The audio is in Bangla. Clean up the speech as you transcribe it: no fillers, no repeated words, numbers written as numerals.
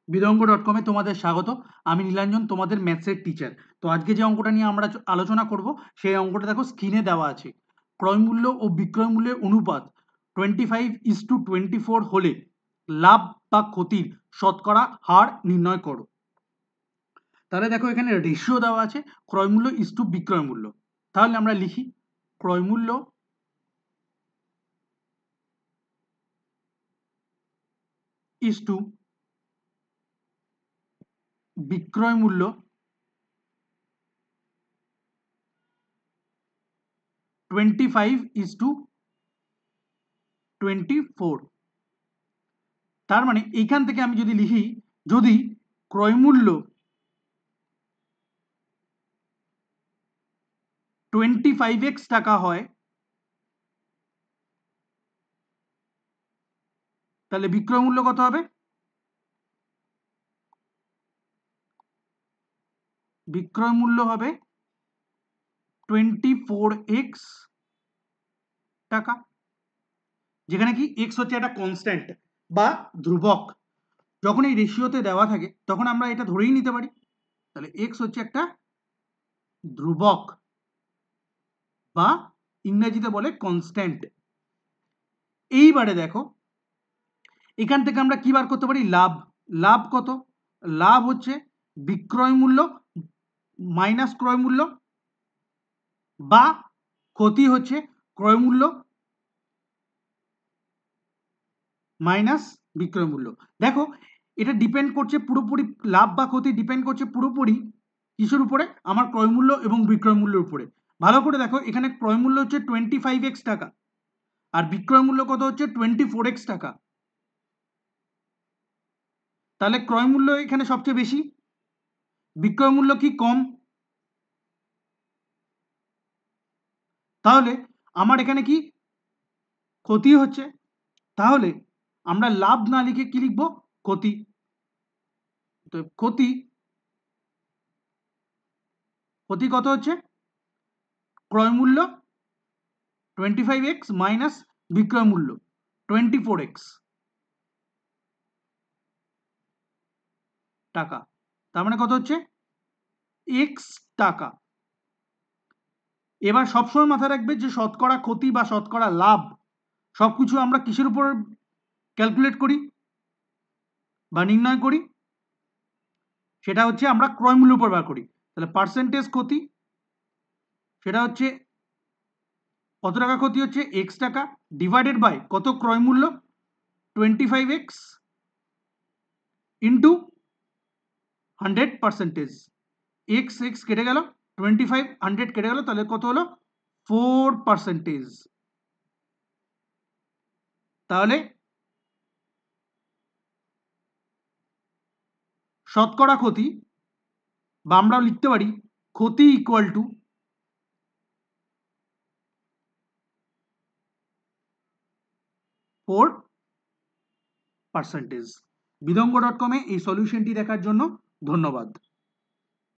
বিদঙ্গ.com-এ তোমাদের স্বাগত। আমি নীলাঞ্জন, তোমাদের ম্যাথসের টিচার। তো আজকে যে অঙ্কটা নিয়ে আমরা আলোচনা করব সেই অঙ্কটা দেখো স্ক্রিনে দেওয়া আছে। ক্রয় মূল্য ও বিক্রয় মূল্যের অনুপাত 25:24 হলে লাভ বা ক্ষতির শতকরা হার নির্ণয় করো। তাহলে দেখো এখানে রেশিও দেওয়া আছে ক্রয় মূল্য ইস টু বিক্রয় মূল্য। তাহলে আমরা লিখি ক্রয় মূল্য ইস টু বিক্রয় মূল্য 25:24। তার মানে এইখান থেকে আমি যদি লিখি, যদি ক্রয় মূল্য 25x টাকা হয় তাহলে বিক্রয় মূল্য কত হবে? বিক্রয় মূল্য হবে 24x টাকা, যেখানে কি x হচ্ছে একটা কনস্ট্যান্ট বা ধ্রুবক। যখন এই রেশিওতে দেওয়া থাকে তখন আমরা এটা ধরেই নিতে পারি, তাহলে x হচ্ছে একটা ধ্রুবক বা ইংরেজিতে বলে কনস্ট্যান্ট। এইবারে দেখো এখান থেকে আমরা কি বার করতে পারি? লাভ। লাভ কত? লাভ হচ্ছে বিক্রয় মূল্য মাইনাস ক্রয় মূল্য, বা ক্ষতি হচ্ছে ক্রয় মূল্য মাইনাস বিক্রয় মূল্য। দেখো এটা ডিপেন্ড করছে পুরোপুরি, লাভ বা ক্ষতি ডিপেন্ড করছে পুরোপুরি কিসের উপরে? আমার ক্রয় মূল্য এবং বিক্রয় মূল্যের উপরে। ভালো করে দেখো এখানে ক্রয় মূল্য হচ্ছে 25x টাকা আর বিক্রয় মূল্য কত হচ্ছে 24x টাকা। তাহলে ক্রয় মূল্য এখানে সবচেয়ে বেশি, বিক্রয় মূল্য কি কম? তাহলে আমার এখানে কি ক্ষতি হচ্ছে। তাহলে আমরা লাভ না লিখে কি লিখবো? ক্ষতি। তো ক্ষতি ক্ষতি কত হচ্ছে? ক্রয় মূল্য 25x মাইনাস বিক্রয় মূল্য 24x টাকা। তার মানে কত হচ্ছে? x টাকা। এবার সবসময় মাথায় রাখবে যে শতকরা ক্ষতি বা শতকরা লাভ সবকিছু আমরা কিসের উপর ক্যালকুলেট করি বা নির্ণয় করি? সেটা হচ্ছে আমরা ক্রয় মূল্যের উপর বার করি। তাহলে পার্সেন্টেজ ক্ষতি, সেটা হচ্ছে কত টাকা ক্ষতি হচ্ছে? x টাকা, ডিভাইডেড বাই কত? ক্রয় মূল্য 25x ইন্টু 100%। x x কেটে গেল, 25 100 কেটে গেল, তাহলে কত হলো? 4%। তাহলে শতকরা ক্ষতি, বা আমরা লিখতে পারি ক্ষতি ইকুয়াল টু 4%। বিদঙ্গ.com-এ এই সলিউশনটি দেখার জন্য ধন্যবাদ।